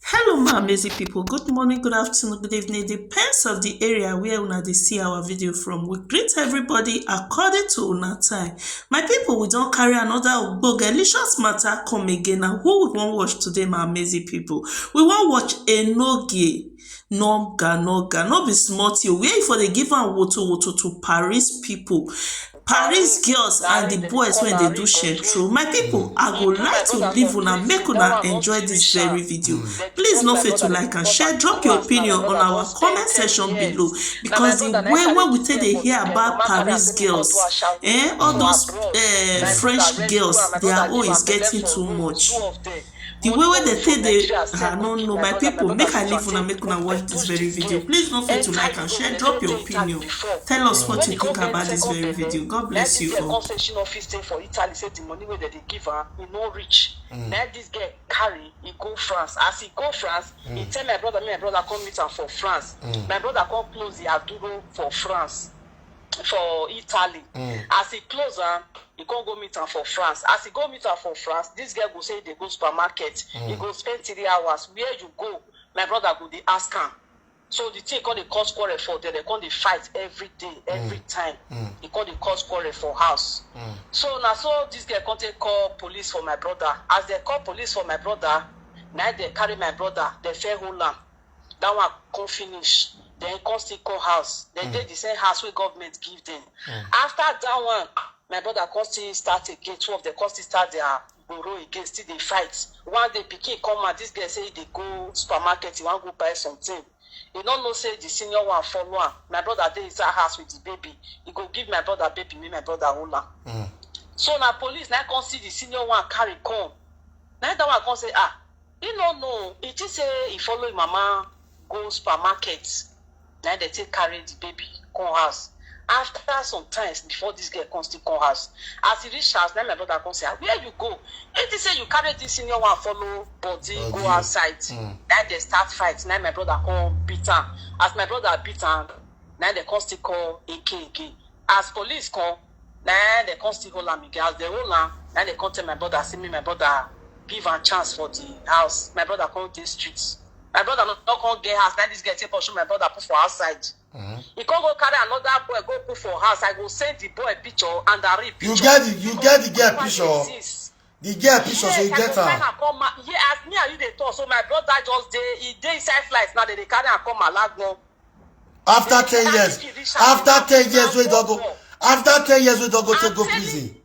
Hello, my amazing people. Good morning, good afternoon, good evening. It depends of the area where una dey see our video from. We greet everybody according to una time. My people, we don't carry another ogbongelicious matter come again. Now, who we wan watch today, my amazing people? We wan watch Enogie. No be small thing. Where for dey give am woto to Paris people. Paris girls and the boys when they do share through. My people, I go like to leave una make una enjoy this very video. Please no forget to like and share. Drop your opinion on our comment section below, because the way when we take dey hear about Paris girls, all those French girls, their own is getting too much. The way they take I don't know, my people, make I leave una make una watch this very video. Please don't forget to like and share. Drop your opinion. Tell us what you think about this very video. God bless you all. Concession office thing for Italy said the money where they give her, he no rich. Now this guy carry, he go France. As he go France, he tell my brother come meet him for France. My brother come close the Aduro for France. For Italy. As he close he can't go meet her for France. As he go meet her for France, this guy go say they go supermarket. He go spend 3 hours. Where you go? My brother go they ask him. So the thing called the cause quarrel for there. They call the fight every day, every time. He call the cause quarrel for house. So now so this guy can't call police for my brother. As they call police for my brother, now they carry my brother. They fair hold him. That one can't finish. Then come still call house. They did the same house where government give them. After that one, my brother come still start again. Two of them come still start their borrow again. Still they fight. One day pikin come out. This guy say they go supermarket. He want go buy something. He don't know say the senior one follow him. My brother dey inside house with the baby. He go give my brother baby. Me my brother hold am. So now police now come see the senior one carry come. Now that one come say he no know. He just say he follow him mama go supermarket. Now they take carry the baby, come house. After some times, before this girl comes to come house, as he reach house, then my brother comes say, where you go? If they say you carry this senior one, follow body, go outside. Then they start fight. Now my brother come beat him. As my brother beat him, now they come still call AK. As police come, now they come still hold him again. As they hold him, now they come tell my brother, see me, my brother give him chance for the house. My brother come to the streets. My brother not come get house. Then this guy take pursue my brother put for outside. He can't go carry another boy go put for house. I go send the boy picture and I read picture. You get the girl picture. The girl picture, so you get her. Yeah, as me and you they talk. So my brother just he dey inside flight now. They carry and come Malagno. After 10 years. After 10 years we don't go. After 10 years we don't go to go prison.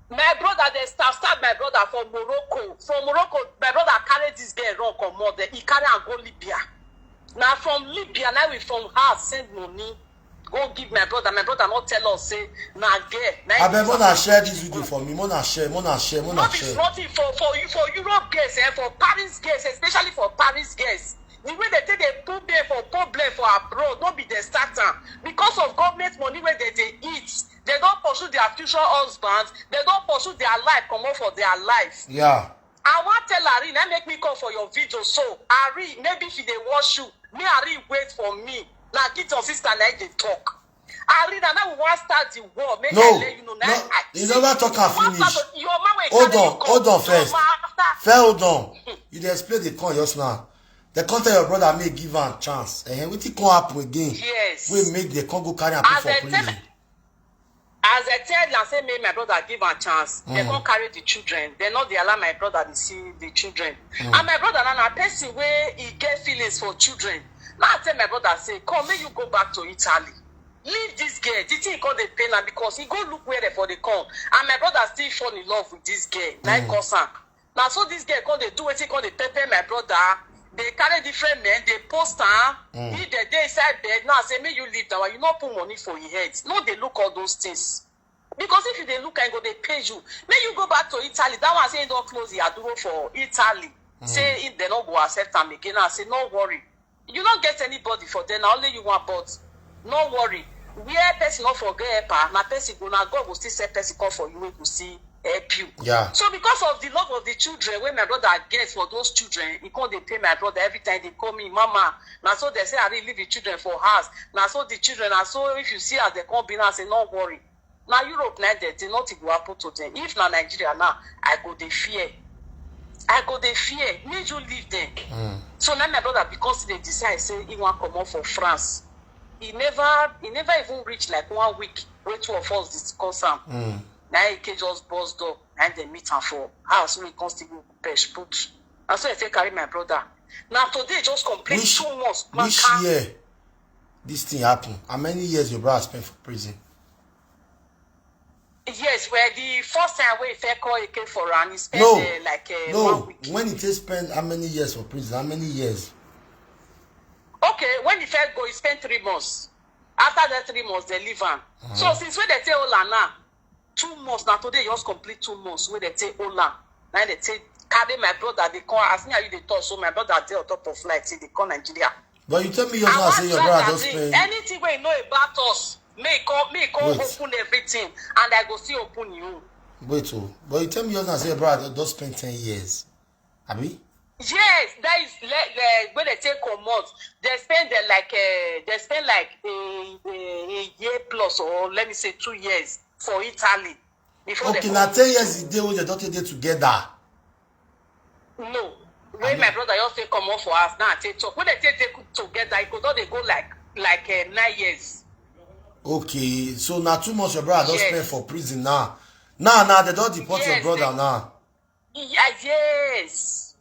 My brother, they start my brother from Morocco. From Morocco, my brother carried this girl run come more. He carry and go Libya. Now from Libya, now we from her send money. Go give my brother. My brother not tell us say nah girl. I beg Mona share this video for me. Mona share. Not be nothing for Europe girls for Paris girls, especially for Paris girls. The way they take a problem for abroad, not be the starter. Because of government money where they eat, they don't pursue their future husbands, they don't pursue their life, come on for their life. Yeah. I want to tell Ari, now make me call for your video. So, Ari, maybe if they wash you, me Ari wait for me. Now get your sister like they talk. Ari, now we want to start the war. Make I let you know now. You never talk and finish. Hold on first. Hold on. You explain the con just now. The content your brother may give am chance. What it can happen again? Yes. We make the Congo carry and put for prison. As I tell you, I say make my brother give am chance. They can't carry the children. They not they allow my brother to see the children. And my brother now a person where he get feelings for children. Now I tell my brother say, come, may you go back to Italy. Leave this girl. The thing called the pain because he go look where they for the come. And my brother still fall in love with this girl. Like cousin. Now so this girl called they do what he called they pepper my brother. They carry different men, they post if they inside bed, now say, may you leave that one, you not put money for your head. No, they look all those things. Because if they look and go, they pay you. May you go back to Italy. That one say don't close the Aduro for Italy. Say if they don't go accept them again, I say, no worry. You don't get anybody for them, only you want, but no worry. Where person not forget, now person go, now God will still say person come for you, we will see help you. Yeah. So because of the love of the children, when my brother gets for those children, he can't they pay my brother every time they call me mama. Now so they say I didn't leave the children for house. Now so the children are so if you see as they come be now say no worry. Now Europe now they nothing will happen to them. If now Nigeria now I go they fear. Need you leave them. So now my brother because they decide say he want come out for France. He never even reached like 1 week. Where 2 of us discuss him. Now he can just bust up and they meet him for house when he constantly page put. And so I say carry my brother. Now today just complete 2 months. Which year this thing happened? How many years your brother spent for prison? Yes, where the first time we fair call he came for and he spent 1 week. When he spent how many years for prison? How many years? Okay, when he first go, he spent 3 months. After that 3 months, they leave him. So since when they say Ola now, 2 months now today just complete 2 months where they say Ola. Now they say carry my brother. They come as me how you they talk. So my brother there on top of flight. See they come Nigeria. But you tell me just now say your brother just spend anything we know about us. May come open everything, and I go see open you. Wait, but you tell me just now say your brother just spend 10 years. Abi? Yes, that is when they take commode, they spend like a year plus, or let me say 2 years for Italy. Okay, now 10 years is the day when they don't take together. No, when my brother just say come off for us now, take talk. When they take together, it could not they go like 9 years. Okay, so now 2 months your brother don't spend for prison now. Now they don't deport your brother now. Yes.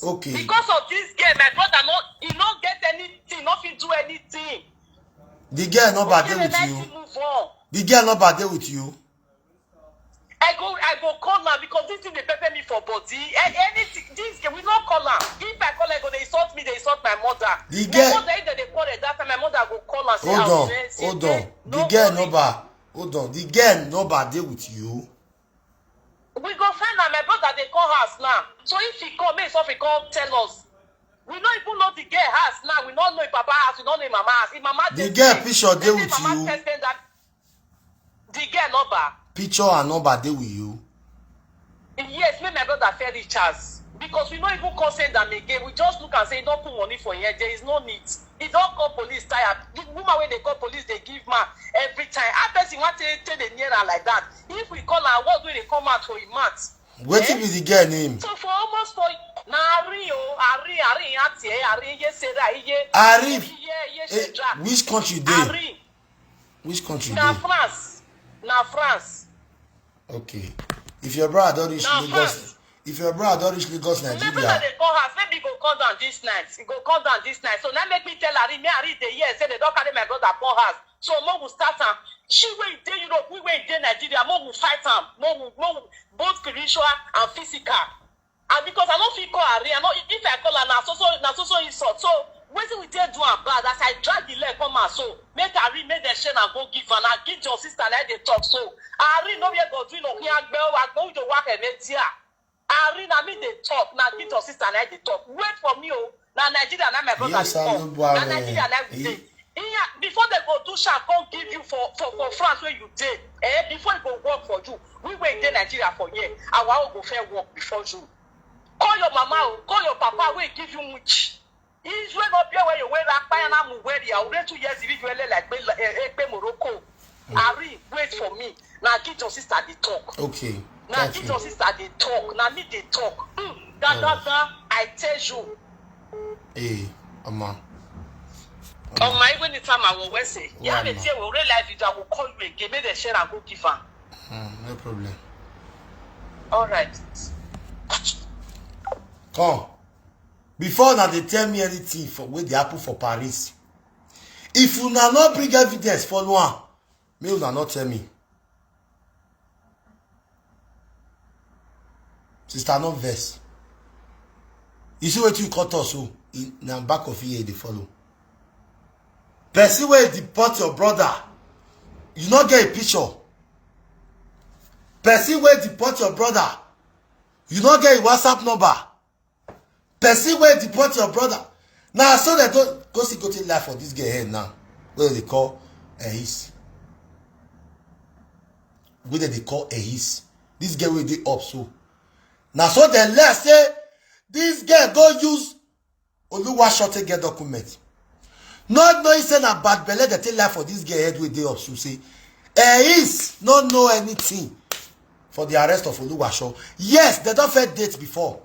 Okay. Because of this girl, my brother he not get anything, nothing do anything. The girl not bad there with you. The girl not bad there with you. I go call her because this thing they pepper me for body. Anything this girl we not call her. If I call her, go they insult me, they insult my mother. The girl. My mother either they call her that time, my mother go call her. Hold on. The girl not bad. Hold on. The girl not bad there with you. We go find her, my brother, they call house now. So if he come, make sure he come tell us. We don't even know the girl house now. We don't know if Papa house, we don't know if Mama house. If Mama the girl picture there with you. The girl number. Picture and number there with you. Yes, me my brother fair Richards. Because we don't even consent them again. We just look and say, don't put money for here. There is no need. He don't call police tired. The woman when they call police, they give man every time. I person want to tell the near her like that. If we call her, what will they come out for a month? What is the girl name? So for almost for which country they? Which country now they? France. Now France. Okay. If your brother don't reach Lagos, Nigeria. My brother they call her, maybe go come down this night. He go come down this night. So now make me tell Harry, me Harry the year say they don't carry my brother for house. So more will start him. She wait in Europe, we wait in Nigeria, more will fight him. More both spiritual and physical. And because I don't feel call Harry, I know if I call her now, so insult. So when we tell do am bad, as I drag the leg come out, so make Harry make the shame and go give her. Now give your sister like they talk. So Harry no be go do no here girl, I go to work and media. Harry na me they talk. Now give your sister like they talk. Wait for me, oh. Now Nigeria, now my brother yes, talk. Now Nigeria like we dey. Before they go do sham, come give you for France where you did. Before it go work for you, we wait in Nigeria for year. Our own go fair work before you. Call your mama, call your papa, we give you much. He's when up here where you wear that fire now, where you are 2 years if you like Morocco. Harry, wait for me. Now get your sister the talk. Okay. Now get your sister the talk. Now me the talk. I tell you. Hey, Mama. On my when the time I will say, yeah, the tear will realize it. I will call you again. Make the share and go give her. No problem. All right. Come. Before now they tell me anything for where they happen for Paris. If you now not bring evidence for one, me you not tell me. Sister not verse. You see what you cut us so in the back of here they follow. Person where deport your brother, you not get a picture. Person where deport your brother, you not get a WhatsApp number. Person where deport your brother. Now so they don't go see go take life for this girl here now. What do they call ehis? What do they call ehis? this girl wey dey up so. Now so dem let say this girl go use Oluwasho take get document. Not knowing say na bad belle dey take lie for this girl head wey dey up so say is not know anything for the arrest of Oluwasho. Yes, they don't first date before.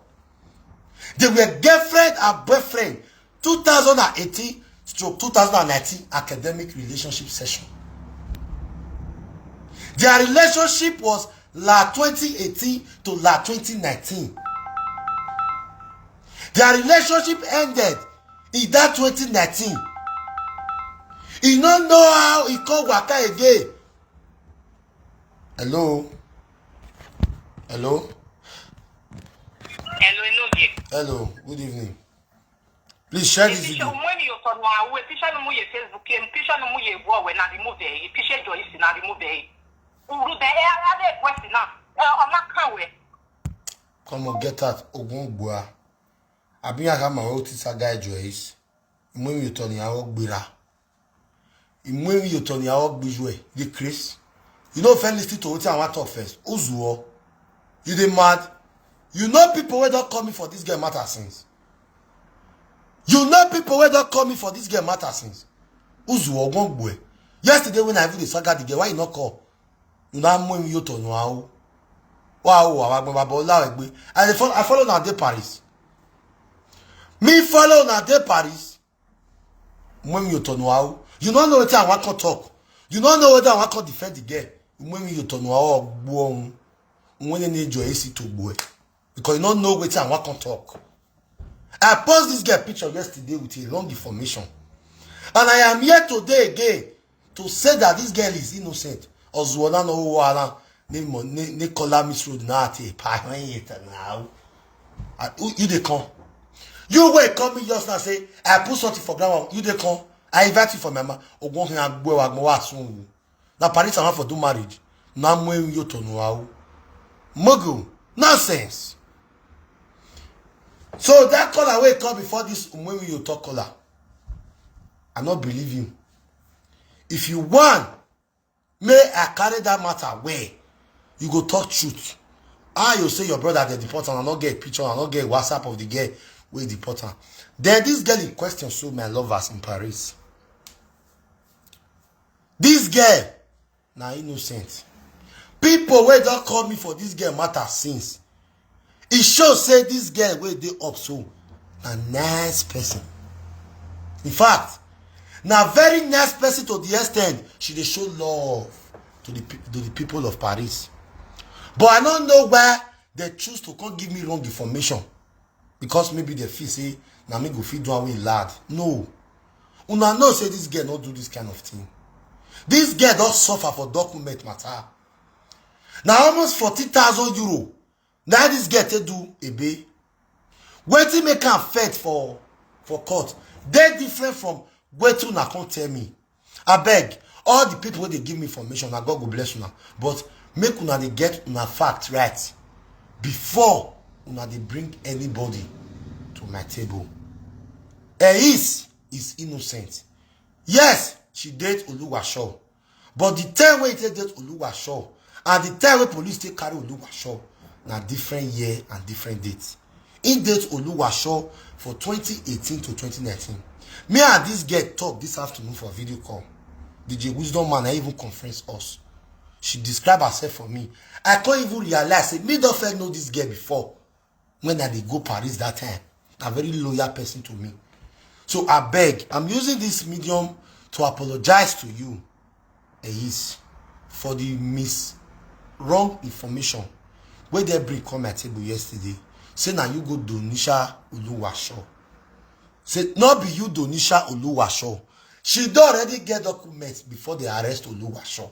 They were girlfriend and boyfriend 2018 to 2019 academic relationship session. Their relationship was la 2018 to la 2019. Their relationship ended in that 2019. He don't know how he called waka again. Hello? Hello? Hello, Enogie. Hello, good evening. Please share this video. Come on, get out. Ogunbua. Abi aga ma o ti saga Joyce. Imwe mi to ni awo gbera. Imwe mi to ni awo gbeju the Chris. You know first listen to what I want talk first. Ozuo. You dey mad? You know people wey don't call me for this girl matter since. You know people wey don't call me for this girl matter since. Ozuo Ogunbua. Yesterday when I even the saga the girl, why you not call? You know I'm you to know how. Wow, I follow now de Paris. Me follow now de Paris. When you to know how. You don't know what I want to talk. You don't know whether I want to defend the girl. When you to know how when you need your AC to boy. Because you don't know what I want to talk. I posted this girl picture yesterday with a long information. And I am here today again to say that this girl is innocent. Ozuola no wala ne kola misroad na ate pa now. You dey come. You wait come me just now say I put something for ground. You dey come. I invite you for my mama. Ogun hin agbo wa gbo wa sun. Na Paris am for do marriage. Na mo you to know how. Mogo nonsense. So that caller will come before this when you talk caller. I not believe him. If you want, may I carry that matter where you go talk truth. You say your brother the deporter and not get a picture and not get a WhatsApp of the girl with deporter. Then this girl in question showed my lovers in Paris. This girl now innocent. People where don't call me for this girl matter since. It shows say this girl where they up so a nice person. In fact, now very nice person to the extent she they show love to the people of Paris. But I don't know why they choose to come give me wrong information. Because maybe they feel say now me go feed do away lad. No. Una know say this girl not do this kind of thing. This girl don't suffer for document matter. Now almost 40,000 euro. Now this girl to do a bay. Waiting make am fed for court. They different from waiting na can't tell me. I beg all the people they give me information. Na God go bless you now. But make una they get una fact right before una they bring anybody to my table. Is innocent. Yes, she date Oluwasho. But the time when they date Oluwasho and the time when police take carry Oluwasho na different year and different dates. In date Oluwasho for 2018 to 2019. Me and this girl talk this afternoon for a video call. DJ Wisdom Man I even conference us. She described herself for me. I can't even realize say me don't know this girl before. When I did go Paris that time. A very loyal person to me. So I beg, I'm using this medium to apologize to you, for the wrong information where they bring come my table yesterday. Say now you go Donisha Oluwasho. Say not be you Donisha Oluwasho. She don't already get documents before they arrest Oluwasho.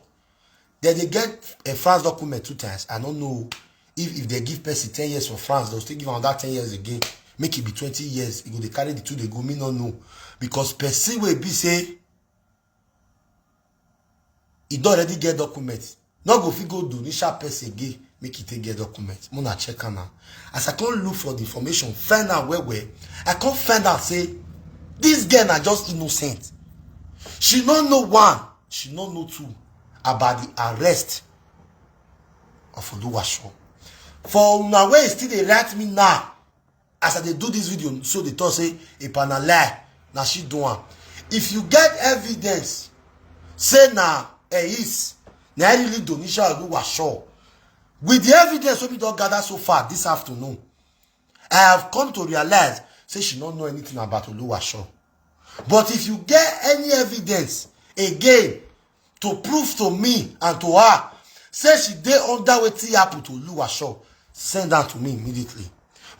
Then they get a France document 2 times. I don't know if they give person 10 years for France, they'll still give another 10 years again. Make it be 20 years. It go they carry the 2 they go. Me no know. Because person will be say he don't already get documents. Not go fit go Donisha person again. Make it take get documents. Mona check now. As I can't look for the information, find out where I can't find out say this girl are just innocent. She don't know 1, she don't know 2 about the arrest of Oluwaseun. For una way still dey write me now as I dey do this video, so they talk say a na lie, na she do am. If you get evidence say na is na really Donisha Oluwaseun, with the evidence wey we don gather so far this afternoon, I have come to realize say she don't know anything about Oluwaseun. But if you get any evidence again to prove to me and to her say she dey under wetin happen to Oluwaseun, send that to me immediately.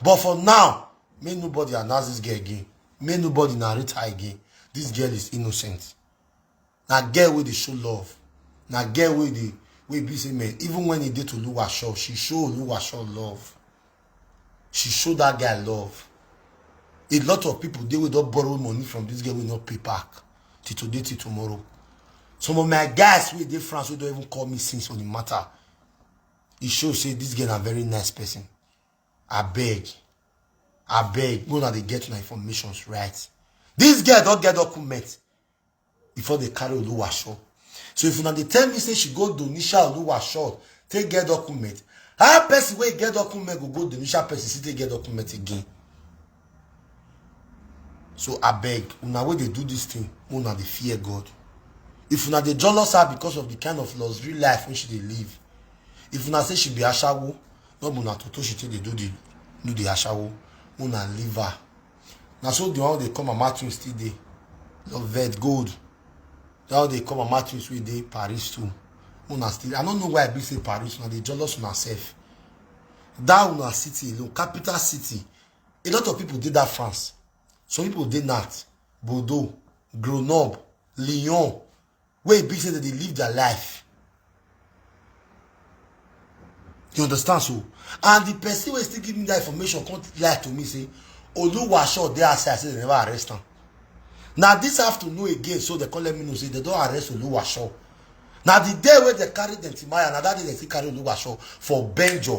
But for now, may nobody announce this girl again. May nobody narrate her again. This girl is innocent. Na girl wey dey show love. Na girl wey be say man, even when he did to Oluwaseun, she show Oluwaseun love. She show that guy love. A lot of people, they will not borrow money from this girl, will not pay back till today, till tomorrow. Some of my guys with the France who don't even call me since on the matter. It shows say this girl a very nice person. I beg, go now they get my informations right. This girl don't get documents before they carry Oluwaseun. So if you now they tell me say she go Donisha Oluwaseun, take get document. How person wey get document go Donisha person still take get document again? So I beg, una wey they do this thing, una they fear God. If una they jealous her because of the kind of luxury life when she they live, if una say she be ashawo, no una toto she take they do the ashawo, una leave her. Now so the one they come and match still dey, love vet gold. Now they come and match with dey Paris too. Una still, I don't know why I be say Paris. Now they jealous una self. That una city alone, capital city. A lot of people did that France. Some people did not. Bordeaux, Grenoble, Lyon, where it be say that they live their life. You understand so? And the person who is still giving me that information can't lie to me say, Oluwaseun they are say they never arrest him. Now this afternoon again, so they can't let me know say they don't arrest Oluwaseun. Now the day where they carry them to Maya, now that day they still carry Oluwaseun for Belgium.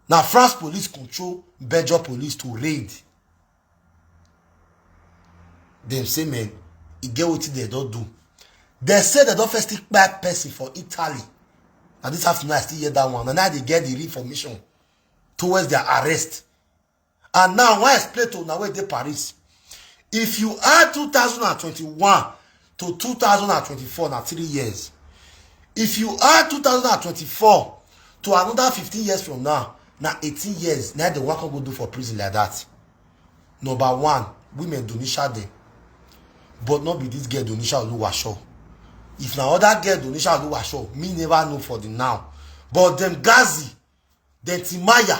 Now France police control Belgium police to raid. Them say man, it get what they don't do. They say they don't first take back person for Italy. Now this afternoon I still hear that one. And now they get the information towards their arrest. And now I explain to now where they Paris. If you add 2021 to 2024, now 3 years. If you add 2024 to another 15 years from now 18 years, now the one can go do for prison like that. Number one, women Donisha them. But not be this girl Donisha Oluwaseun. If now other girl Donisha Oluwaseun, me never know for the now. But them Gazi, them Timaya,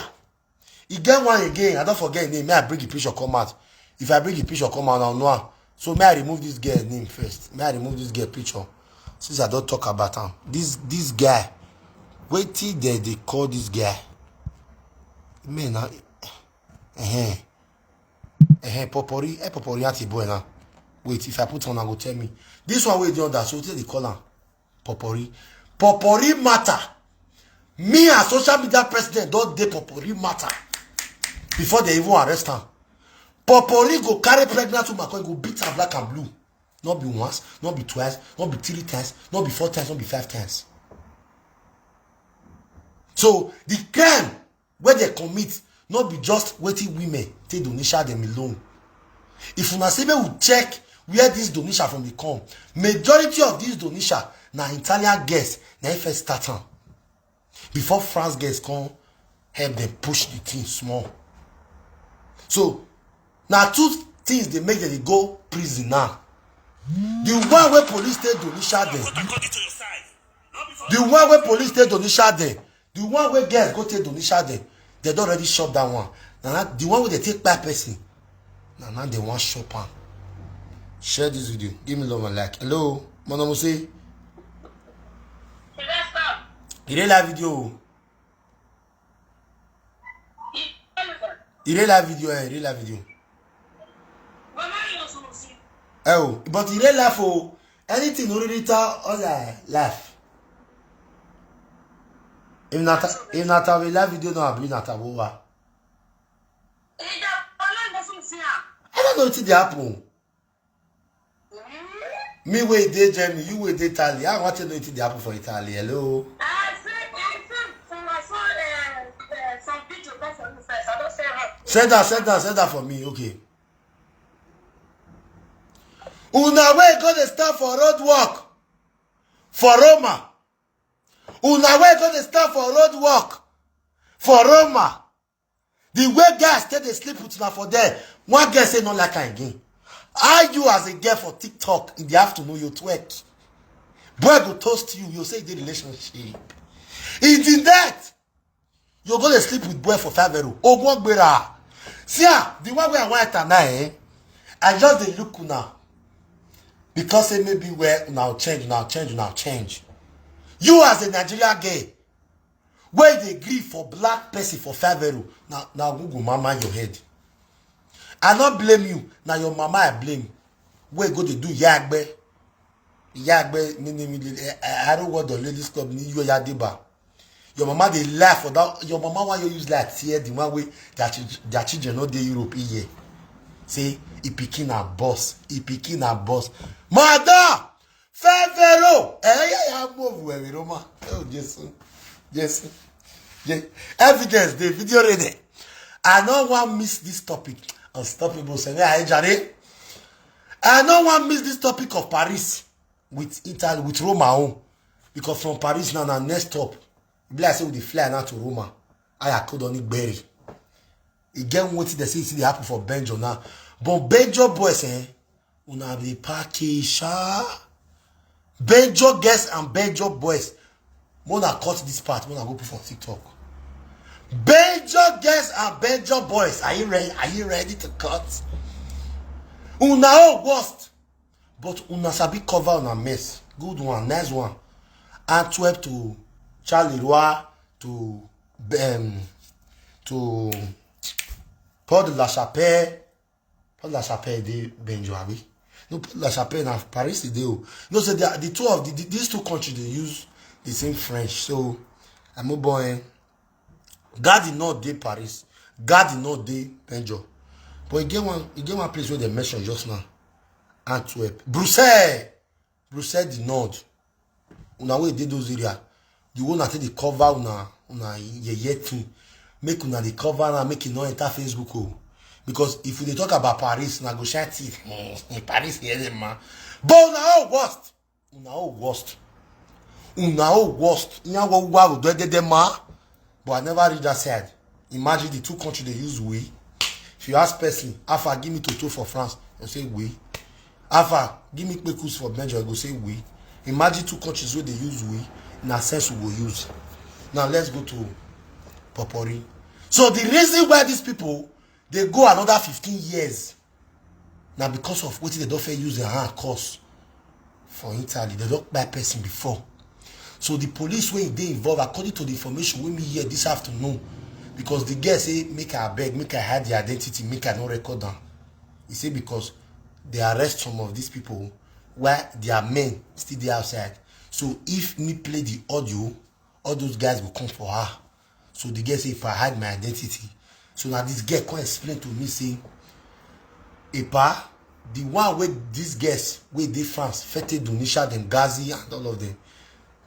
he get one again. I don't forget his name. May I bring the picture come out? If I bring the picture come out, I'll know. So may I remove this girl's name first? May I remove this girl picture? Since I don't talk about him. This guy. Wait till they call this guy. Man, Popori, Popori anti boy now. Wait, if I put on, I go tell me. This one wait the other, so tell the caller. Popori. Popori matter. Me as social media president don't dey Popori matter. Before they even arrest her. Popori go carry pregnant woman, go beat her black and blue. Not be once, not be twice, not be 3 times, not be 4 times, not be 5 times. So the crime where they commit, not be just waiting women, take Donisha them alone. If una say we check where this Donisha from the come, majority of these Donisha na Italian guests na first start am. Before France guests come help them push the thing small. So now 2 things they make them go prison now. The one where police take Donisha them. The one where police take Donisha them. The one where guests go take Donisha them. They don't already shop that one. Now the one where they take back person. Now they want shop am. Share this video. Give me love and like. Hello, Mono say. Il est la vidéo. Il est la vidéo, il est la vidéo. Oh, but il est là for anything already tell other laugh. If not la vidéo dans abli na tabowa. I don't know what they happen. Me wait they Germany, you wait Italy. I want to know what they happen for Italy. Hello. Send that for me, okay. Una way gonna start for road work for Roma. Una way gonna start for road work for Roma. The way guys stay they sleep with una for there. One girl say no like her again. How you as a girl for TikTok in the afternoon you twerk? Boy go toast you, you say the relationship. In that, you're gonna sleep with boy for 5 euros. Oh, one better. See, the one where I want tonight, I just dey look now. Because say maybe where now change. You as a Nigerian gay, where they grieve for black person for 5 euros. Now Google mama your head. I not blame you. Now your mama I blame. Where go to do yagbe? Yagbe, I don't want the ladies club ni you yadiba. Your mama they laugh for that. Your mama want you use like tear the one way that children know the Europe here. Say he picking a boss. Mother, 5 euros. I move where we Roma. Oh yes. Evidence. The video ready. I don't want miss this topic. Unstoppable. I don't want miss this topic of Paris with Italy with Roma because from Paris now next stop. Be like say we fly now to Roma. I could only bury. Again, what they say they happen for Benjo now. But Benjo boys, una be package. Benjo girls and Benjo boys. Mona cut this part. Mona go put for TikTok. Benjo girls and Benjo boys. Are you ready? Are you ready to cut? Una all worst. But una sabi cover una mess. Good one, nice one. Antwerp to Charlie Roy to Paul de la Chapelle. Paul de la Chapelle de Benjo abi. No, Paul de la Chapelle na Paris they do. No, so the two of these two countries they use the same French. So I'm a boy. God did not de Paris. God did not de Benjo. But you get one place where they mentioned just now. Antwerp. Bruxelles did not. Una way did those areas. The one that the cover una ye thing. Make una the cover and make it not enter Facebook. Because if we talk about Paris, na go share teeth. Paris here man. But una all worst. Una all worst. But I never read that side. Imagine the two countries they use we. If you ask person, Alpha, give me Toto for France, you say we. Alpha, give me Pekus for Belgium, you go say we. Imagine two countries where they use we, in a sense we will use. Now let's go to Popori. So the reason why these people, they go another 15 years, now because of what they don't use their hand course for Italy, they don't buy person before. So the police when they involved, according to the information we me here this afternoon, because the girl say make her beg, make her hide the identity, make her no record down. He say because they arrest some of these people while their men still there outside. So if me play the audio, all those guys will come for her. So the girl say if I hide my identity. So now this girl can explain to me say, Epa, the one where these girls where they France, Fete, Dunisha, then Gazi and all of them.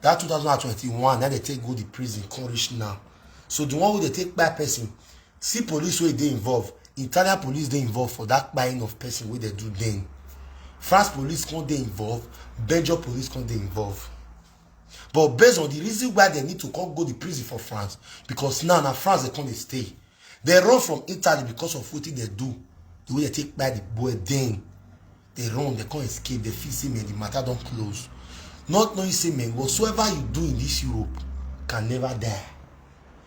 That 2021, now they take go the prison, can't reach now. So the one where they take by person, see police where they involved, Italian police they involved for that buying of person where they do then. France police can't they involve, Belgium police can't they involve. But based on the reason why they need to come go the prison for France, because now France they can't stay. They run from Italy because of what they do. The way they take by the boy then. They run, they can't escape, they feel say man, the matter don't close. Not knowing say man, whatsoever you do in this Europe can never die.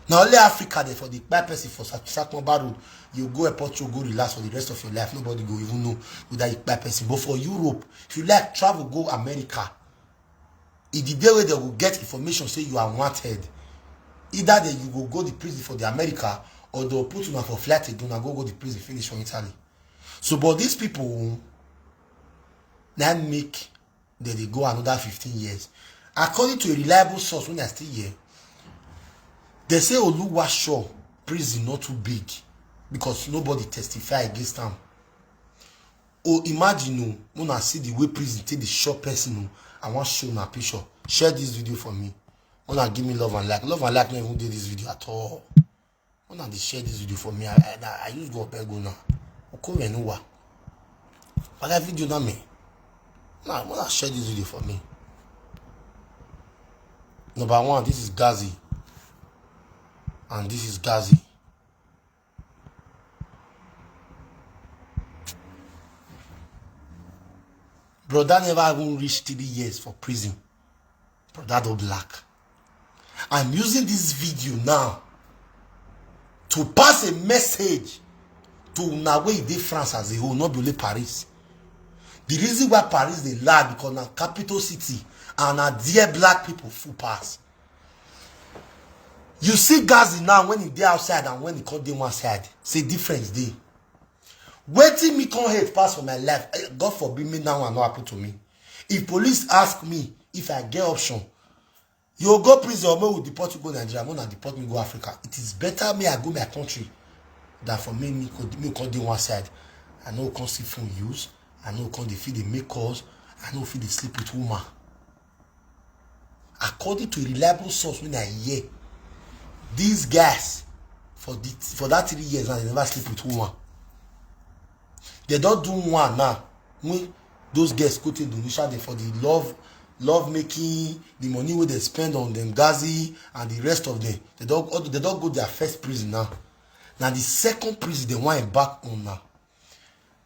Now only Africa there for the bad person for Sakmaba Road, you go airport, you go relax for the rest of your life. Nobody go even know without bad person. But for Europe, if you like travel, go America. If the day where they will get information say you are wanted, either they you go the prison for the America or they'll put you on for flight again and go the prison finish for Italy. So but these people now make that they go another 15 years. According to a reliable source when I still here, they say Oluwasho prison not too big because nobody testify against them. Oh, imagine when I see the way prison take the short person, I want to show my picture. Share this video for me. Wanna give me love and like. Love and like not even do this video at all. When I share this video for me, I use go go now. Okay, we know what. But that video na me. Now, when I share this video for me. Number one, this is Gazi. And this is Gazi. Brother never even reached 3 years for prison. Brother do black. I'm using this video now to pass a message to Nawe de France as a whole, not only Paris. The reason why Paris they lag because now capital city and now dear black people full pass. You see Gazi now when he dey outside and when he come dey one side, say difference dey. Waiting me come hate pass for my life. God forbid me now and not happen to me. If police ask me if I get option, you go prison or me will deport you go Nigeria, me will deport me go Africa. It is better me I go my country than for me come dey one side. I know can't see phone use. I know can't feed the make calls. I know feed the sleep with woman. According to a reliable source, when I hear these guys for that 3 years now they never sleep with woman. They don't do one now. When those girls go to Indonesia, they for the love making, the money where they spend on them, Gazi and the rest of them. They don't go their first prison now. Now the second prison they want back on now.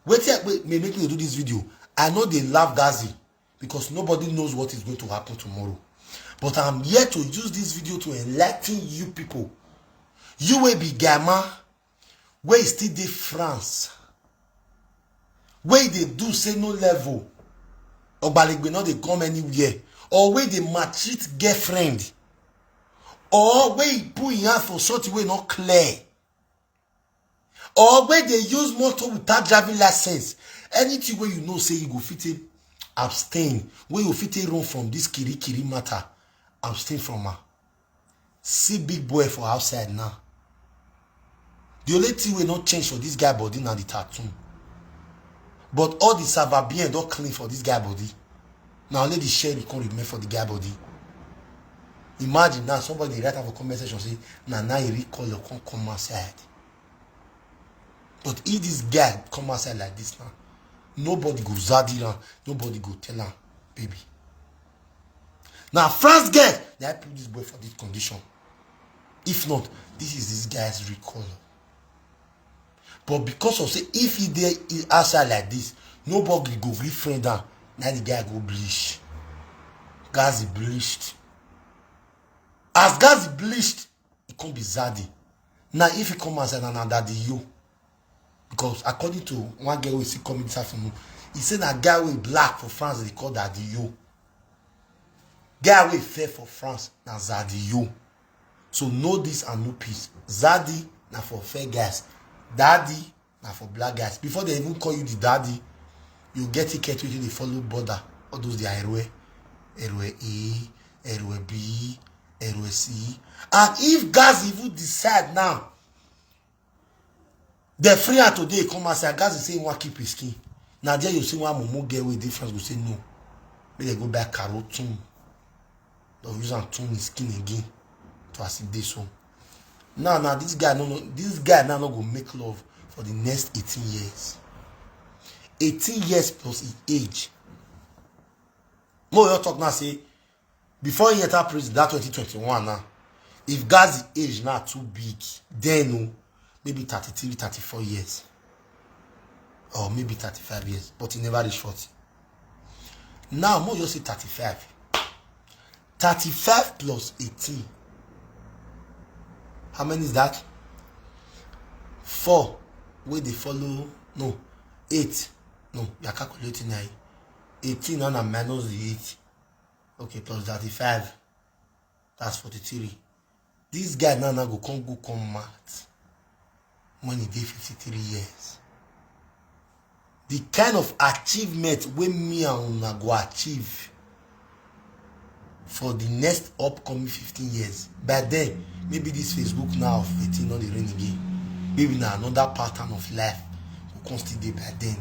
Wait, may make me do this video. I know they love Gazi because nobody knows what is going to happen tomorrow. But I'm here to use this video to enlighten you people. You will be Gamma, where is still the France. Where they do say no level, or baligbe not they come anywhere, or where they maltreat girlfriend, or where he put in hand for such way not clear, or where they use motor without driving license. Anything where you know say you go fit abstain, where you fit run from this kiri matter, abstain from her. See big boy for outside now. The only thing will not change for this guy body now the tattoo. But all the Savabien don't clean for this guy body. Now only the share can remain for the guy body. Imagine now somebody write up a comment section say, now you recall your come outside. But if this guy come outside like this now, nobody go zaddy now, nobody go tell him, baby. Now France guy, they put this boy for this condition. If not, this is this guy's recall. But because of say if he there outside like this, nobody go refrain down. Now the guy go bleach. Gazi bleached. As Gazi bleached, it can't be Zaddy. Now if he come outside and daddy you, because according to one girl we see coming this afternoon, he said that guy with black for France they call daddy you. Guy with fair for France now Zaddy you. So know this and know peace. Zaddy now for fair guys. Daddy now for black guys. Before they even call you the daddy, you get ticket with you, they follow border. All those the Airway A, Airway B, Airway C. And if guys even decide now, they're free out today, come and say, guys is saying want keep his skin. Now there you see one momo get with difference, go say no. Maybe they go back carrot tune. They'll use and tune his skin again to acid this one. Now this guy now not go make love for the next 18 years. 18 years plus his age. More you talk now say before he enter prison that 2021 now. If Gazi age now too big, then maybe 33, 34 years. Or maybe 35 years. But he never reach 40. Now more you say 35. 35 plus 18. How many is that? 4. Where they follow? No. 8. No, you are calculating now. 18 now minus the 8. Okay, plus 35. That's 43. This guy now go come math. When he did 53 years. The kind of achievement when me and una go achieve for the next upcoming 15 years. By then, maybe this Facebook now of 18 not the rain again. Maybe now another pattern of life will constantly by then.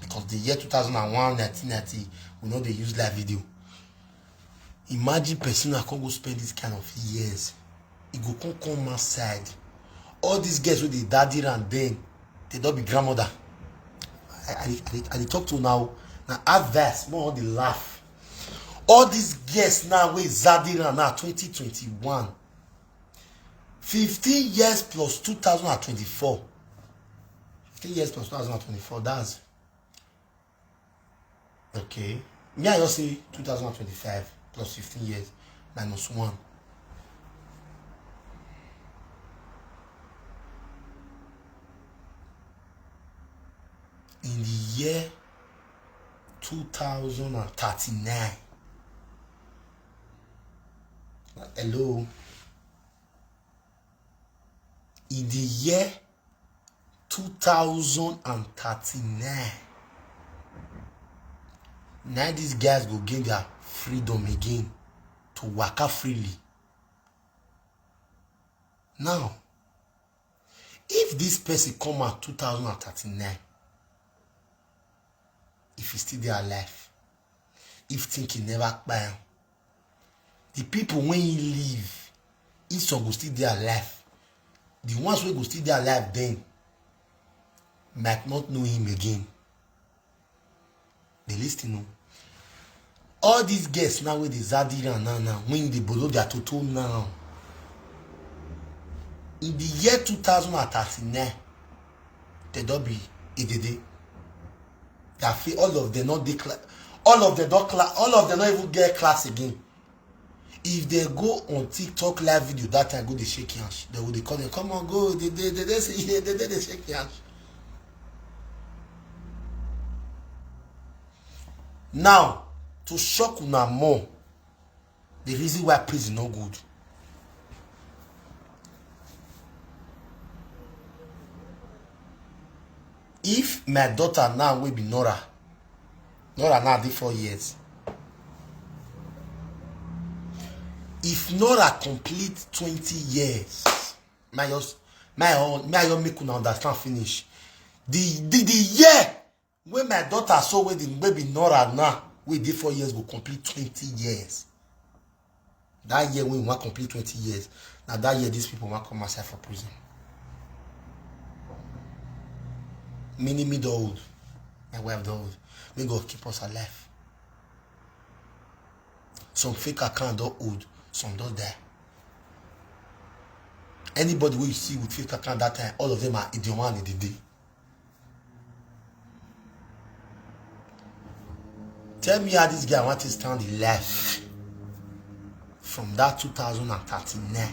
Because the year 2001, 1990, we know they use live video. Imagine person that can go spend this kind of years. He go come outside all these girls with the daddy and then they don't be grandmother. I talk to now adverse more on the laugh. All these girls now with Zadira now 2021. 15 years plus 2024. 15 years plus 2024. That's okay. Me I just say 2025 plus 15 years minus 1. In the year 2039. Hello. In the year 2039. Now these guys go gain their freedom again to work out freely. Now, if this person come out 2039, if he's still there alive, if thinking never buy, the people when he leave, if some go still there alive, the ones who go still there alive then might not know him again. They listen know. All these guests now with the Zadira now when they below their total now. In the year 2039, they don't be EDD. All of them not declare, all of them not even get class again. If they go on TikTok live video that time, go they shake hands. They will call them, come on, go. They say they shake hands. Now, to shock una more, the reason why praise is not good. If my daughter now will be Nora now did 4 years. If Nora complete 20 years, my make una understand finish. The year when my daughter saw when the baby Nora now we did 4 years go complete 20 years. That year when we want complete 20 years, now that year these people want come outside for prison. Many middle old, my wife old. May God keep us alive. Some fake account don't old, some don't die. Anybody who you see with fake account that time, all of them are idiot one in the day. Tell me how this guy want to stand the life from that 2039.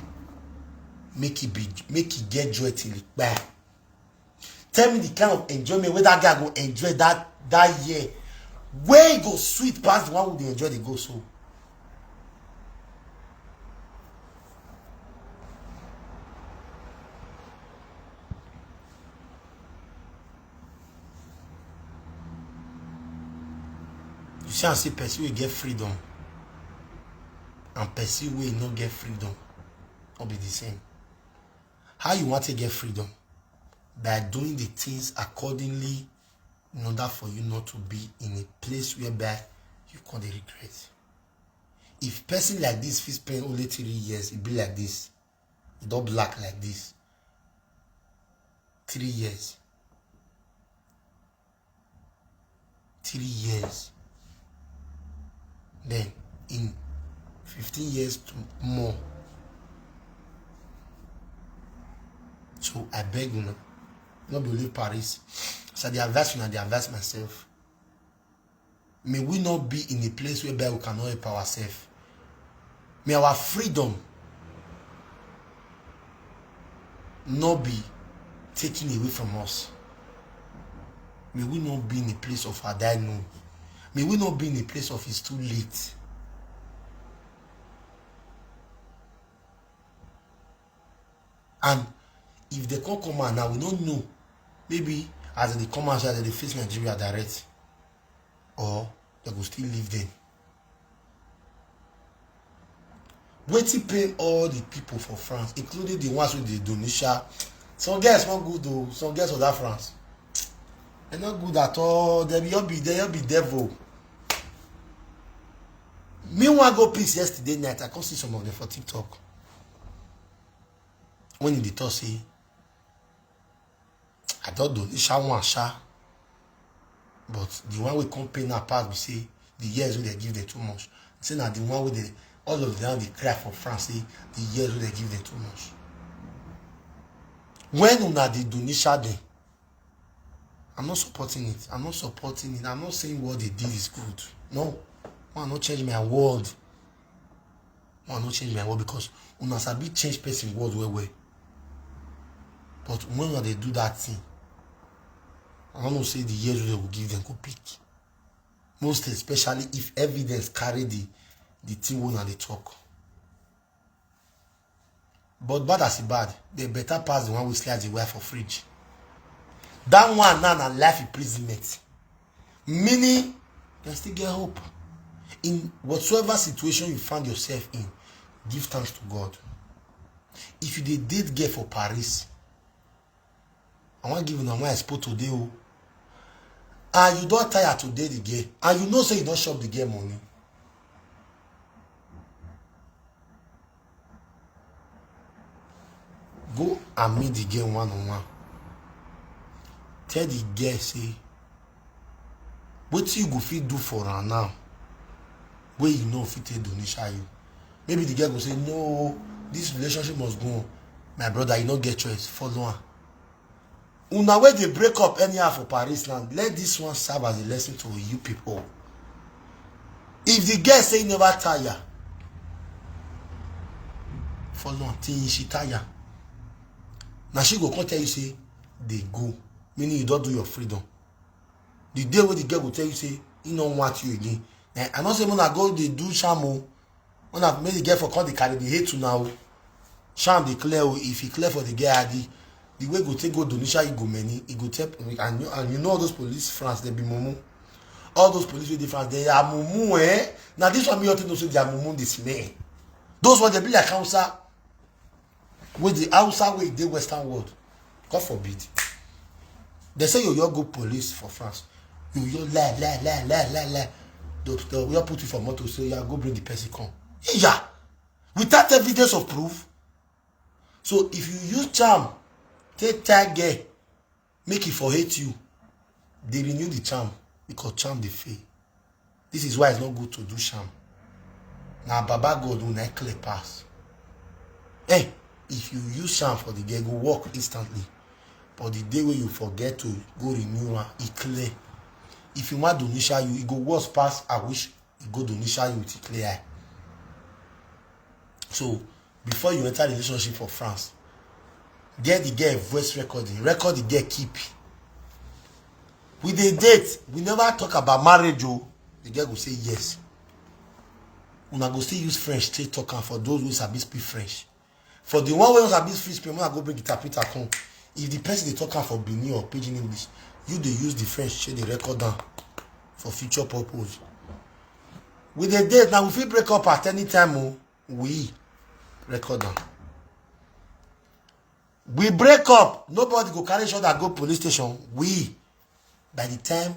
Make it get joy till it buy. Tell me the kind of enjoyment where that guy go enjoy that year. Where he go sweet past the one who they enjoy the go so. You see, I say person will get freedom. And person will not get freedom. Not be the same. How you want to get freedom? By doing the things accordingly in order for you not to be in a place whereby you can't regret. If person like this fit spend only 3 years, it be like this. It don't black like this. 3 years. 3 years. Then in 15 years to more. So I beg you now. Not believe Paris. So the advice and the advice myself. May we not be in a place whereby we cannot help ourselves. May our freedom not be taken away from us. May we not be in a place of our die no. May we not be in a place of it's too late. And if they can't come out now, we don't know. Maybe as they come out, they face Nigeria direct. Or they will still live there. Waiting pay all the people for France, including the ones with the donation. Some guys not good though. Some guys of that France. They're not good at all. They'll be devil. Meanwhile, go peace yesterday night. I can see some of them for TikTok. When in the talk say, I don't do this one sha. But the one we come pay now pass, we say the years when they give them too much. Say now the one with the all of them they cry for France, say the years when they give them too much. When una the donation them, I'm not supporting it. I'm not supporting it. I'm not saying what they did is good. No. I will not change my word. I will not change my word because una sabi change person word well. But when they do that thing, I don't know say the years they will give them go pick. Most especially if evidence carry the thing when they talk. But bad as it bad, they better pass the one we slide the wire for fridge. That one now life imprisonment. Meaning, you still get hope. In whatsoever situation you find yourself in, give thanks to God. If you did get for Paris, I want to give you one expo today. And you don't tire today the girl. And you know say you don't shop the girl money. Go and meet the girl one-on-one. Tell the girl, say, what you go fit do for her now? Where you know fit take donation you. Maybe the girl go say, no, this relationship must go on. My brother, you don't get choice. Follow her. Una way they break up anyhow for Paris land, let this one serve as a lesson to you people. If the girl say never tire, follow her till she tire. Now she go come tell you say, they go. Meaning you don't do your freedom. The day when the girl will tell you say, he don't want you again. And I not say when I go they do shamo. When I made the girl for call the carry, they hate to now. Sham they clear if he clear for the girl the way go take go donation he go many, he go take and you know all those police France they be mumu. All those police with France they are mumu eh. Now this one me ought to know say they are mumu this man. Those ones they be like Hausa with the Hausa way the Western world. God forbid. They say you go police for France. You la. They'll put you for motor so you go bring the person come. Yeah. Without evidence of proof. So if you use charm, take tag girl, make it for hate you. They renew the charm because charm they fail. This is why it's not good to do charm. Now Baba God will not clear pass. Hey, if you use charm for the girl, go walk instantly. But the day when you forget to go renew her, it clear. If you want donation you, it go worse pass. I wish it go donation you with it clear. So before you enter the relationship for France, get the girl voice recording. Record the girl keep. With the date, we never talk about marriage. Oh, the girl will say yes. Una go still use French straight talking for those who sabi speak French. For the one who sabi speak French, when I go bring interpreter come. If the person they talking for Benin or pidgin English, you they use the French, share the record down for future purpose. With the date, now if we break up at any time, oh, we record down. We break up, nobody go carry shot that go police station. We, by the time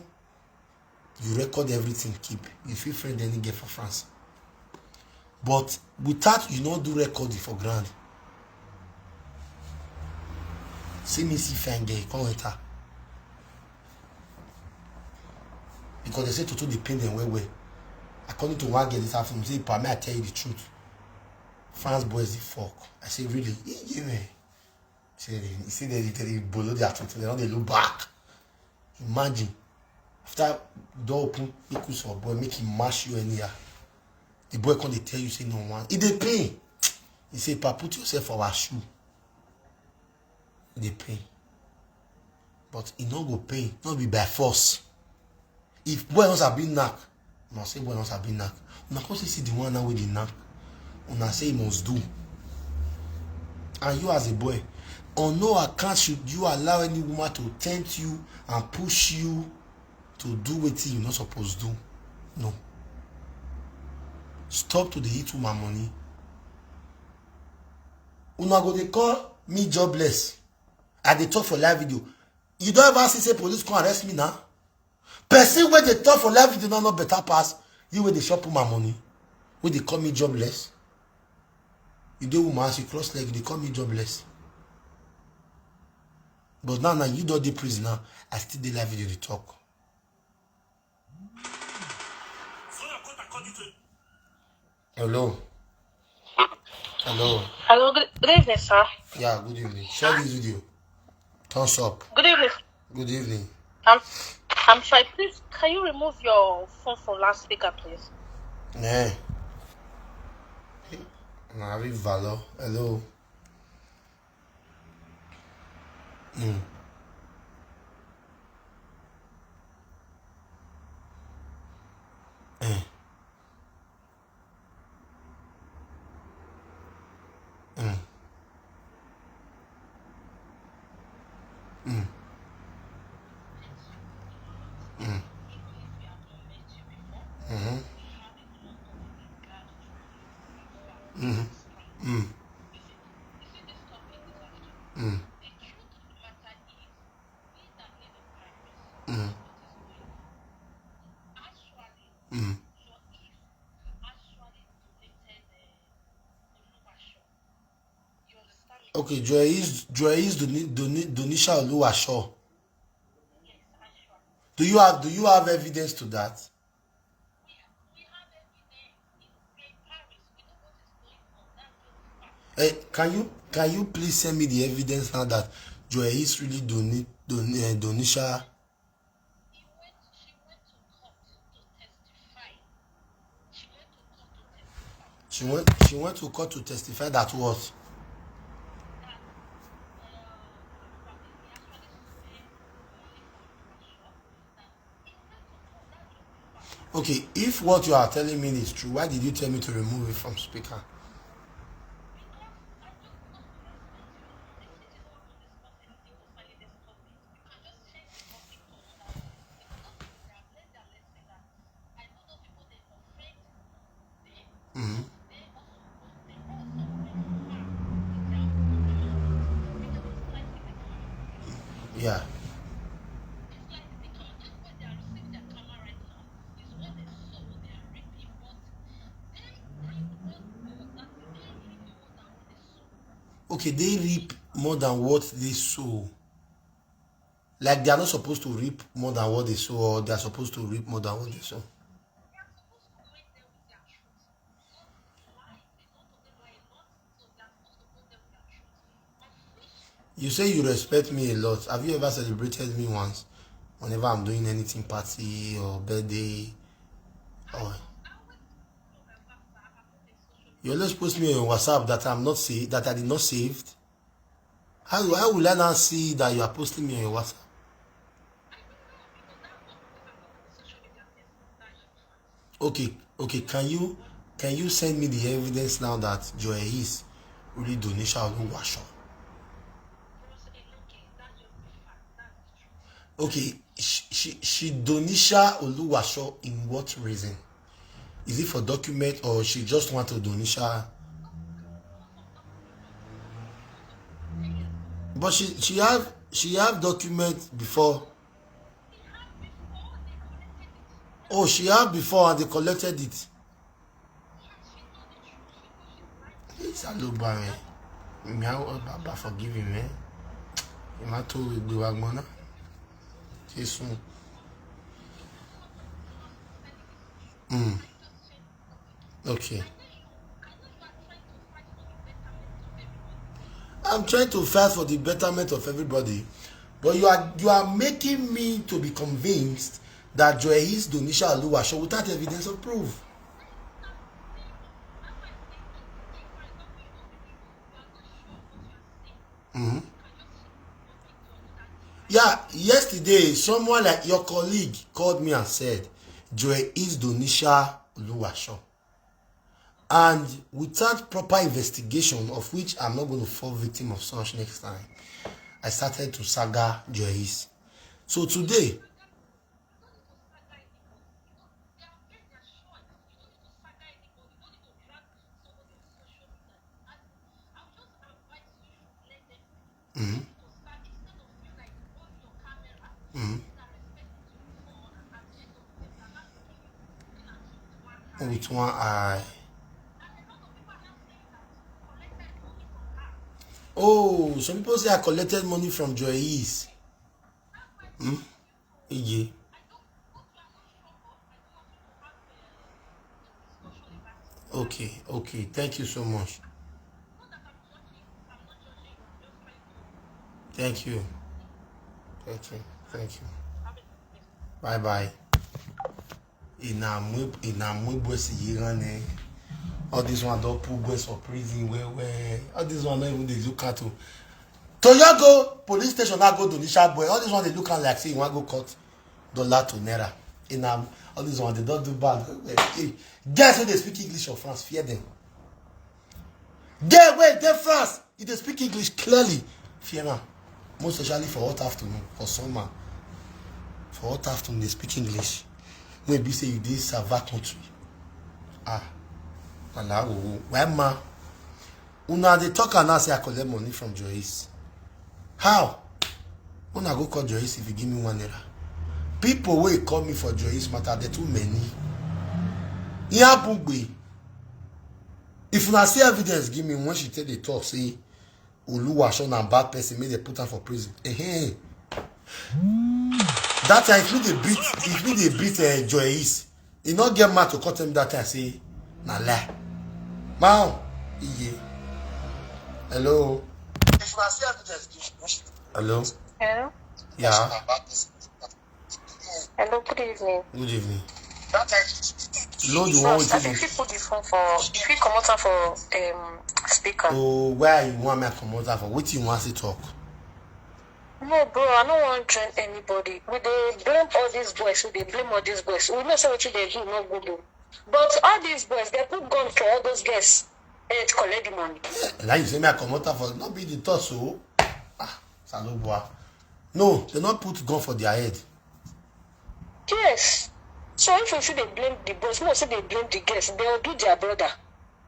you record everything, keep. You feel friend any get for France. But without you not do recording for grand. See me see fine girl, come enter. Because they say to the pain them well. According to one girl this afternoon, say, "Pa, may I tell you the truth? France boys the fuck." I say, "Really?" Yeah, man. He said they below their truth, they don't they look back. Imagine after door open, make you for boy, make him mash you anyhow. The boy come they tell you say no one. It dey pain. He say, "Pa, put yourself for our shoe." It dey pain. But it no go pain, not be by force. If boy wants have been knock, una say boy wants have been knock. Una come see the one now with the knock. Una say he must do. And you as a boy, on no account should you allow any woman to tempt you and push you to do what you're not supposed to do. No. Stop to the eat woman money. Una go they call me jobless. And they talk for live video. You don't ever see say police come arrest me now. Person where they talk for live video not better pass. You where they shop my money. Where they call me jobless. You do woman, you cross leg, they call me jobless. But now you don't do prison now. I still dey live video to talk. Hello. Hello. Hello, good evening, sir. Yeah, good evening. Share this video. Thumbs up. Good evening. Good evening. I'm sorry, please, can you remove your phone from loudspeaker, please? Yeah. Marie Valor. Hello. Okay, Joyce Donisha Oluwaso. Do you have evidence to that? Hey, can you please send me the evidence now that Joyce really Donisha? She went to court to testify that what? Okay, if what you are telling me is true, why did you tell me to remove it from speaker? Yeah. Okay, they reap more than what they sow. Like they are not supposed to reap more than what they sow, or they are supposed to reap more than what they sow. You say you respect me a lot. Have you ever celebrated me once? Whenever I'm doing anything, party or birthday, or you always post me on WhatsApp that I'm not saved, that I did not saved. How will I now see that you are posting me on your WhatsApp? Okay. Can you send me the evidence now that Joyce really Donisha Oluwaso? Okay, she Donisha Oluwaso in what reason? Is it for document or she just want to Donisha? But she have document before. Oh, she have before and they collected it. It's a low bar, man. Me, Baba forgive him, man. You might told with the wagmana. Soon. Okay. I'm trying to fight for the betterment of everybody, but you are making me to be convinced that Joyce Donisha Oluwaso without evidence of proof. Yeah, yesterday someone like your colleague called me and said Joyce Donisha Oluwaso, and without proper investigation, of which I'm not going to fall victim of such next time, I started to saga Joyce. So today, with one eye. Oh, some people say I collected money from Joyce. Yeah. Okay. Thank you so much. Thank you. Bye. All this one don't put boys for prison. Where all this one not even they look at. Toyago police station now go to Nisha boy. All this one they look at like say you want go cut dollar to naira. All this one they don't do bad. Guess when they speak English or France, fear them. Get where they France, if they speak English clearly, fear them. Most especially for hot afternoon, for summer. For hot afternoon, they speak English. Maybe say you did Sava country. Why ma? Una they talk and now say I collect money from Joyce. How? Una go call Joyce if you give me 1 naira. People will call me for Joyce matter, they're too many. If una see evidence, give me when she tell the talk, say Oluwaseun and bad person, may they put her for prison. That time, if me they beat Joyce, he not get mad to cut him that time, say, nah lie. Mao, yeah. Hello. If una see evidence, give me. Hello. Hello. Yeah. Hello. Good evening. Good evening. Load the one with you. If you put the phone for, if you come out for speaker. Oh, where you want me to come out for? What you want to talk? No, bro, I don't want to join anybody. We they blame all these boys. We they blame all these boys. We know say what they do, not good. But all these boys, they put gun for all those guys and to collect the money. Now you say me I come out for not be the thought so. Salobwa. No, they not put gun for their head. Yes. So if you see they blame the boys, no say they blame the girls, they'll do their brother.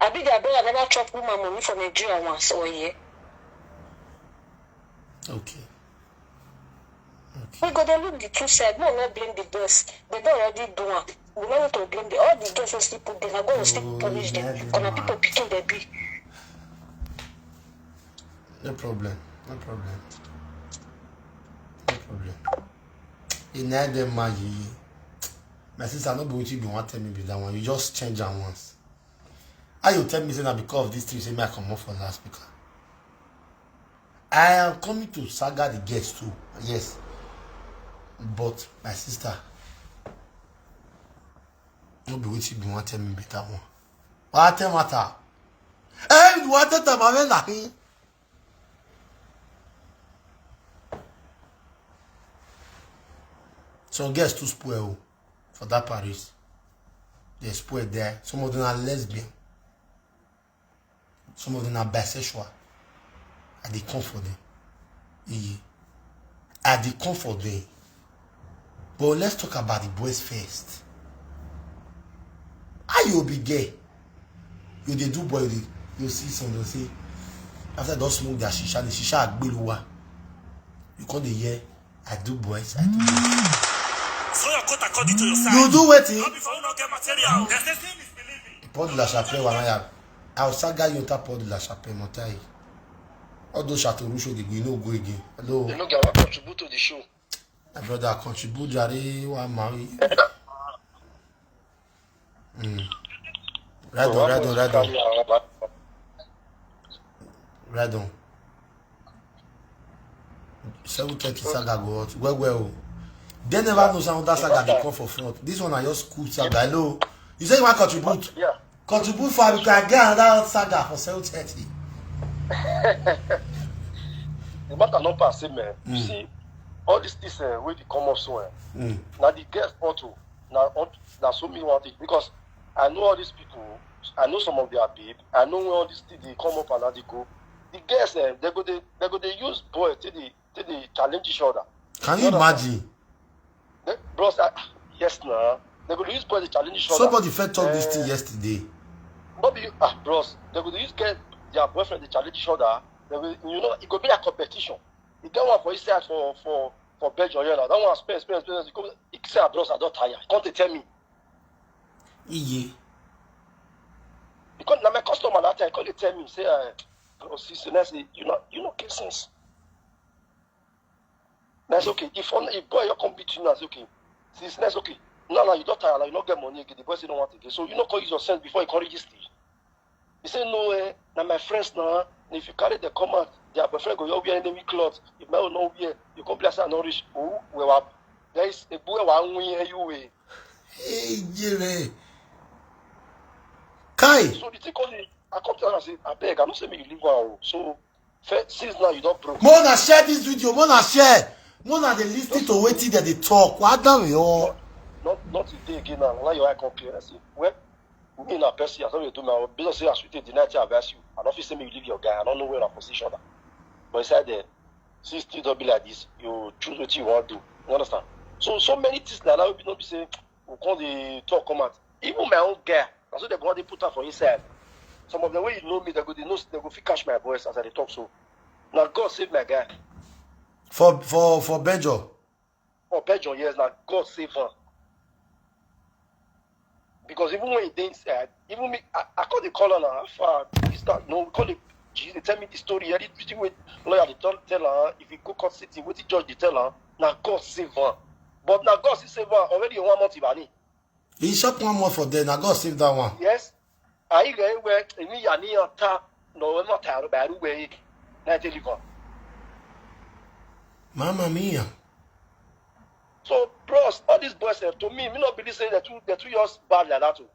I be their brother never chop woman money from Nigeria once or a year. Okay. We got to look the two sides. No, not blame the boys. They don't already do it. We don't need to blame the all the girls who still put them. I'm going to still punish them. Or the people picking their be. No problem. You need them magic. My sister, not be what you want to tell me be that one. You just change them once. How you tell me say that because of this thing, say me I come off for last speaker. I am coming to saga the guests too. Yes. But my sister, not be what you want to tell me be that one. What matter? Hey, you want to tell me? Some girls too spoil for that Paris. They spoil there. Some of them are lesbian. Some of them are bisexual. And they come for them. Yeah. And they come for them. But let's talk about the boys first. How you be gay? You they do boy, you see something, say after they don't smoke their shisha, the shisha agbeluwa. You call the year, I do boys. So your cut according to your size. You do waiting. Not before you not get material. There's this thing is believing. Port de la Chapelle, Wanaya. I'll saga you to Port de la Chapelle, Montaï. All those Chateau Rouge, they will go again. Hello. Enogie, I want to contribute to the show. My brother, contribute, Jare, or marry. Right on. 7:30 saga go out. Well. They never know some other saga they come for front. This one are your school saga. Hello. You say you want to contribute? Yeah. Contribute for you can get another saga for 7:30. The matter not pass, man. You see, all these things where they come up so now the guest auto now so me want it because I know all these people. I know some of their babe. I know when all these things they come up and now they go. The guests they go they use boy till they challenge each other. Can you imagine? Bros, yes, nah. They go use boy they challenge each other. Somebody fed talk this thing yesterday. But bros, they go use get their boyfriend they challenge each other. They will, you know, it could be a competition. You get one for his side for Belgium, you know. That one spend. He say, bros, I don't tire. Can't they tell me? Yeah. Because now my customer that time, can't they tell me? Say, sister, let's say, you know, get sense. That's okay. If boy you come between us, okay. Sister, that's okay. No, you don't tire, you don't get money again. The boy say don't want to get. So you know, call use your sense before you can register. He say no, now my friends now. If you carry the command, their boyfriend go, you wear enemy clothes. If my no wear, you come bless and nourish. Oh, well, there is a boy one way you way. Hey, Jimmy. Kai. So the thing only, I come to her and say, I beg, I'm not saying you leave her. So since now you don't broke. Mona share this video. Mona share. Mona they listen to waiting that they talk. What damn you? Not today again now. Now your eye come clear. I say, well, me and a person, I told you to do my business. Say I should take the night to advise you. I don't feel say me you leave your guy. I don't know where I position that. But inside there, since things don't be like this, you choose what you want to do. You understand? So many things like that will not be saying, we call the talk come out. Even my own guy, that's what they go they put out for inside. Some of the way you know me, they go fit catch my voice as I talk. So now God save my guy. For Benjo. For Benjo, yes, now God save her. Because even when he did inside, even me, I call the caller now. We call the they tell me the story. I did with lawyer tell her if you go court sitting, what the judge they tell her. Now God save her. But now God save her already in 1 month. He shot 1 month for them. Now God save that one. Yes. I go where me yani ta no not tired by the way. Now tell you go. Mamma mia. So, bros, all these boys to me not believe saying they're 2 years bad like that too.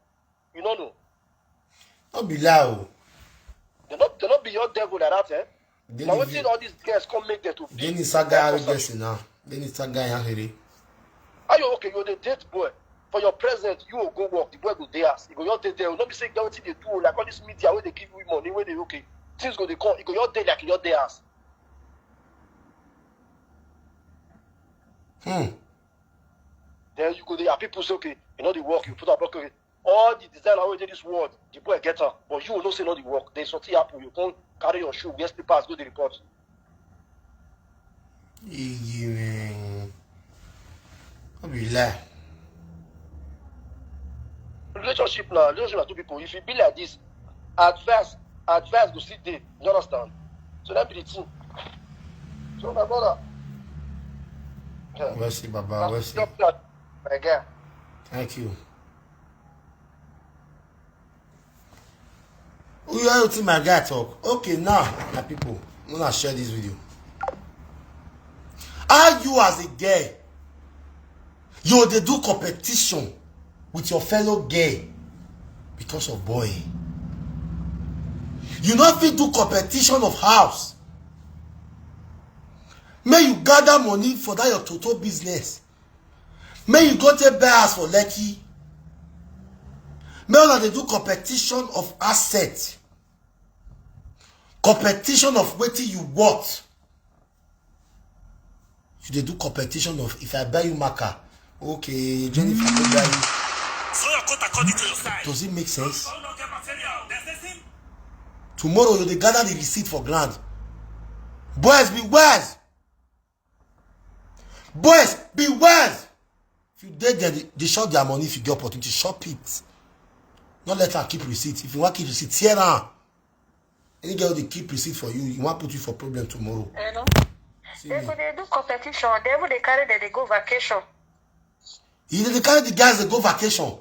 You don't know. Don't be loud. They not be your devil like that, eh? Now what did all these guys come make them to be? Then it's a guy guessing now. Then it's a guy here. Are you okay? You're the date boy. For your present, you will go work. The boy go there. You go your day there. Not be saying what they do like all this media where they give you money, where they okay. Things go they come. You go your day like your day ass. Then you go there. People say okay, you know the work you put up. Okay, all the designer who did this world, the boy get her, but you will not say no the work. There's something happen. You can't carry your shoe. Yes, papers go the report. Don't be lie. Relationship now, relationship 2 people. If you be like this, advice go sit there. You understand? So that be the thing. So my brother. We'll see, Baba. We'll see. My guy. Thank you. We are to my guy talk. Okay, now, my people, I'm gonna share this video. How you as a girl, they do competition with your fellow girl because of boy. You not fit do competition of house. May you gather money for that your total business. May you go take buy house for Lekki. May they do competition of asset. Competition of wetin you want. You dey do competition of if I buy you marker. Okay, Jennifer, go buy you. So your coat according to your size. Does it make sense? So you don't get material. There's this thing. Tomorrow you dey gather the receipt for ground. Boys, be wise. Boys, be wise. If you dey there, they short their money. If you get opportunity, shop it. Not let her keep receipt. If you want keep receipt, tear her. Any girl they keep receipt for you, you want put you for problem tomorrow. Hello. They do competition. They carry that they go vacation. They carry the guys they go vacation.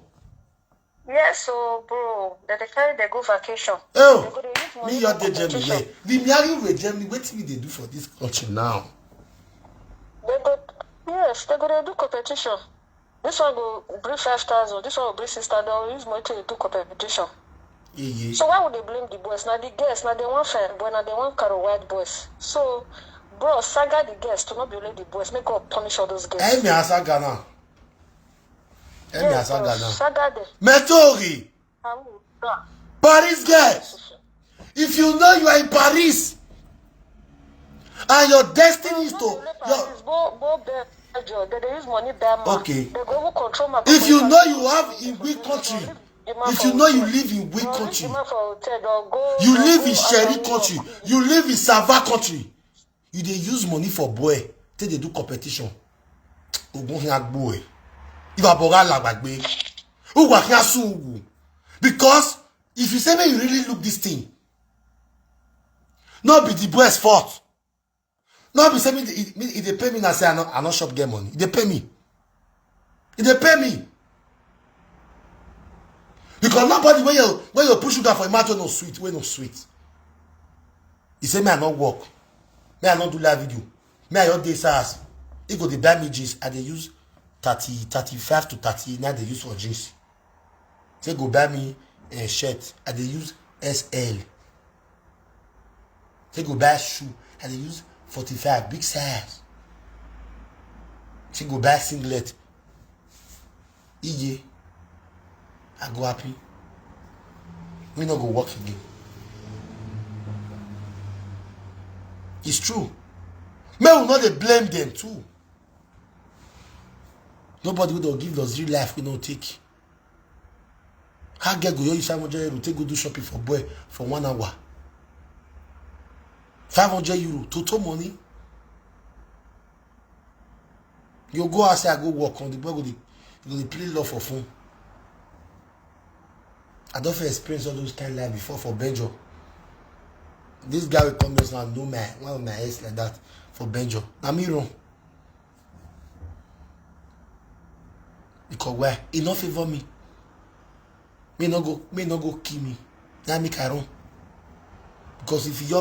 Yes, so bro, they carry they go vacation. Oh, me your day Germany. Yeah. We marry with Germany. What do they do for this country now? They go do competition. This one go bring 5,000. This one will bring 6,000. They'll use money to do competition. Yeah. So why would they blame the boys? Now the girls, now they want fair boy, now they want carry white boys. So, bro, saga the girls to not blame the boys. Make God punish all those girls. Hey, me a saga now. Hey, me a saga now. Saga them. Metori. Paris girls. If you know you are in Paris, and your destiny is to they use money buy man. Okay. They go control my. If you know you have in weak country, if you know you live in weak country, you live in Sherry country, you live in Sava country, you dey use money for boy till they do competition. Because if you say man you really look this thing, No be the boy's fault. No be say me they pay me now say I not shop get money. They pay me. They pay me. Because nobody when you put sugar for a matter no sweet, when no sweet. He say me I not work. Me I not do live video. Me I not dey SARS. He go dey buy me jeans. I dey use 35 to 30. Now they use for jeans. Say go buy me a shirt. I dey use SL. Say go buy shoe. I dey use 45 big size. Say go buy singlet. Iye. I go happy. We not go work again. It's true. Men will not blame them too. Nobody will give us real life we don't take. How get go you 500 euro take go do shopping for boy for 1 hour. 500 euro total money. You go outside, I go work on the boy go dey play love for phone. I don't experience all those kind of life before for Benjo. This guy will come here and know one of my ex like that for Benjo. Now me wrong. Because why? He not favor me. Me no go kill me. Now make I wrong. Because if you